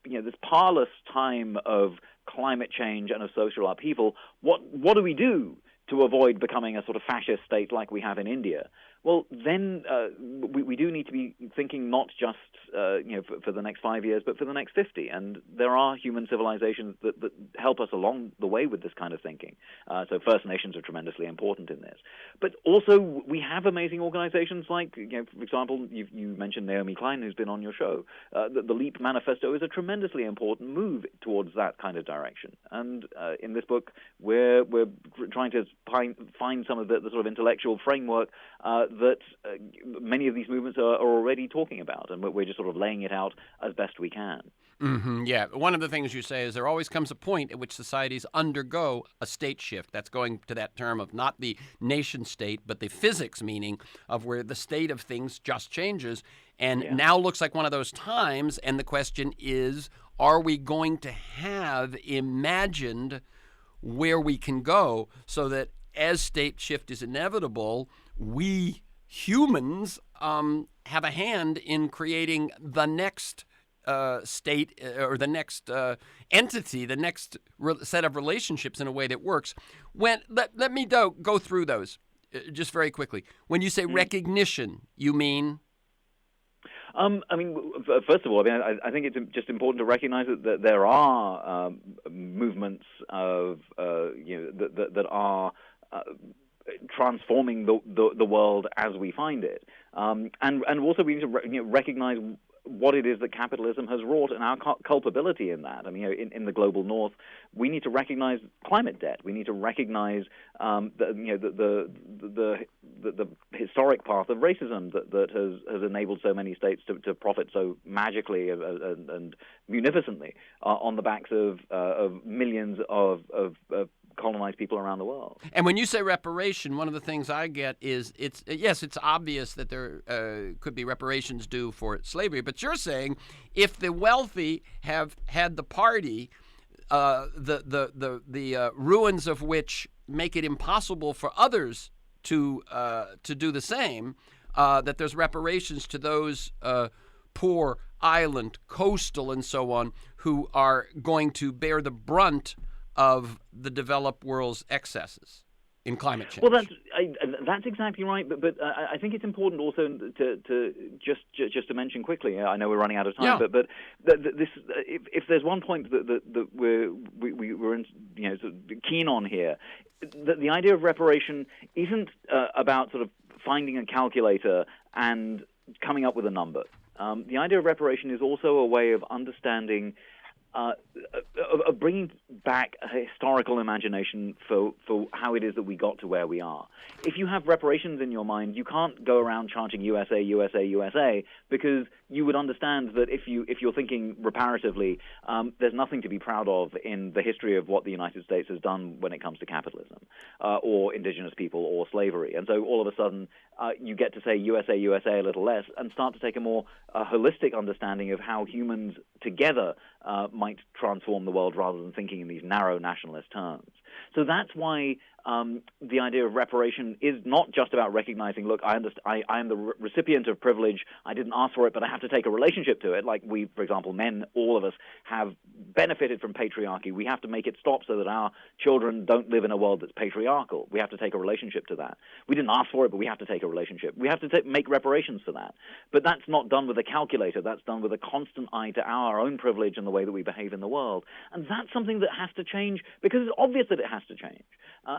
this parlous time of climate change and of social upheaval, what do we do to avoid becoming a sort of fascist state like we have in India? Well, then we do need to be thinking not just for the next 5 years, but for the next 50. And there are human civilizations that help us along the way with this kind of thinking. So First Nations are tremendously important in this. But also we have amazing organizations like, for example, you mentioned Naomi Klein, who's been on your show. The LEAP Manifesto is a tremendously important move towards that kind of direction. And in this book, we're trying to find some of the sort of intellectual framework that many of these movements are already talking about, and we're just sort of laying it out as best we can. Yeah. One of the things you say is there always comes a point at which societies undergo a state shift. That's going to that term of not the nation state, but the physics meaning of where the state of things just changes. And now looks like one of those times. And the question is, are we going to have imagined where we can go so that as state shift is inevitable, we humans have a hand in creating the next state or the next entity, the next set of relationships in a way that works. Let me go through those just very quickly. When you say recognition, you mean? I mean, first of all, I think it's just important to recognize that there are movements of that are transforming the world as we find it, and also we need to recognize what it is that capitalism has wrought and our culpability in that. I mean, in the global north, we need to recognize climate debt. We need to recognize the historic path of racism that has enabled so many states to profit so magically and munificently on the backs of millions of colonized people around the world. And when you say reparation, one of the things I get is it's obvious that there could be reparations due for slavery, but you're saying if the wealthy have had the party, the ruins of which make it impossible for others to do the same, that there's reparations to those poor, island, coastal, and so on, who are going to bear the brunt of the developed world's excesses in climate change. Well, that's exactly right. But I think it's important also to just to mention quickly. I know we're running out of time, but this, if there's one point that we're sort of keen on here, the idea of reparation isn't about sort of finding a calculator and coming up with a number. The idea of reparation is also a way of understanding. Of bringing back a historical imagination for how it is that we got to where we are. If you have reparations in your mind, you can't go around chanting USA, USA, USA, because you would understand that if you're thinking reparatively, there's nothing to be proud of in the history of what the United States has done when it comes to capitalism, or indigenous people, or slavery. And so all of a sudden, you get to say USA, USA a little less, and start to take a more holistic understanding of how humans together might transform the world rather than thinking in these narrow nationalist terms. So that's why the idea of reparation is not just about recognizing, look, I am the recipient of privilege. I didn't ask for it, but I have to take a relationship to it. Like we, for example, men, all of us have benefited from patriarchy. We have to make it stop so that our children don't live in a world that's patriarchal. We have to take a relationship to that. We didn't ask for it, but we have to take a relationship. We have to make reparations for that. But that's not done with a calculator. That's done with a constant eye to our own privilege and the way that we behave in the world. And that's something that has to change because it's obvious that it has to change.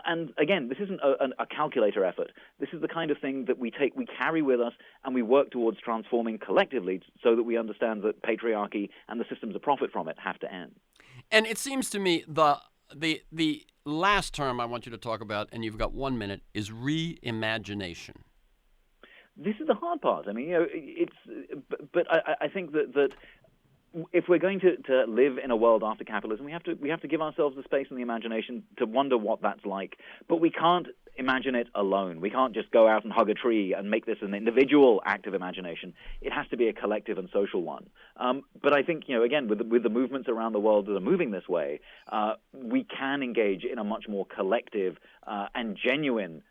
And again, this isn't a calculator effort. This is the kind of thing that we carry with us, and we work towards transforming collectively so that we understand that patriarchy and the systems of profit from it have to end. And it seems to me the last term I want you to talk about, and you've got 1 minute, is reimagination. This is the hard part. I mean, but I think that if we're going to live in a world after capitalism, we have to give ourselves the space and the imagination to wonder what that's like. But we can't imagine it alone. We can't just go out and hug a tree and make this an individual act of imagination. It has to be a collective and social one. But I think, again, with the movements around the world that are moving this way, we can engage in a much more collective and genuine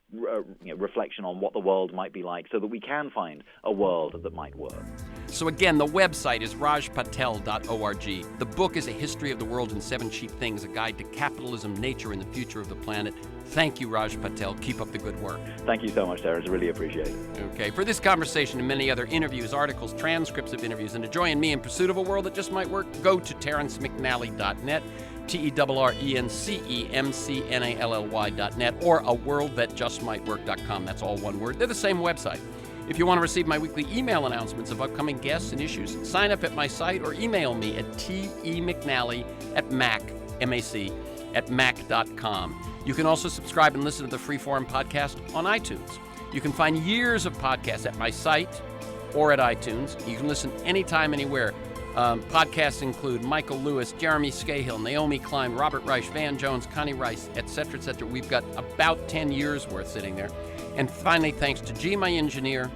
reflection on what the world might be like so that we can find a world that might work. So again, the website is rajpatel.org. The book is A History of the World in 7 Cheap Things, a guide to capitalism, nature, and the future of the planet. Thank you, Raj Patel. Keep up the good work. Thank you so much, Terrence. Really appreciate it. Okay. For this conversation and many other interviews, articles, transcripts of interviews, and to join me in pursuit of a world that just might work, go to terrencemcnally.net. TERRENCEMCNALLY.net or aworldthatjustmightwork.com. That's all one word. They're the same website. If you want to receive my weekly email announcements of upcoming guests and issues, sign up at my site or email me at temcnally@mac.com. You can also subscribe and listen to the Freeform podcast on iTunes. You can find years of podcasts at my site or at iTunes. You can listen anytime, anywhere. Podcasts include Michael Lewis, Jeremy Scahill, Naomi Klein, Robert Reich, Van Jones, Connie Rice, etc., etc. We've got about 10 years worth sitting there. And finally, thanks to G, my engineer,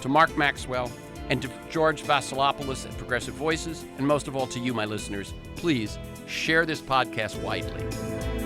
to Mark Maxwell, and to George Vasilopoulos at Progressive Voices, and most of all to you, my listeners. Please share this podcast widely.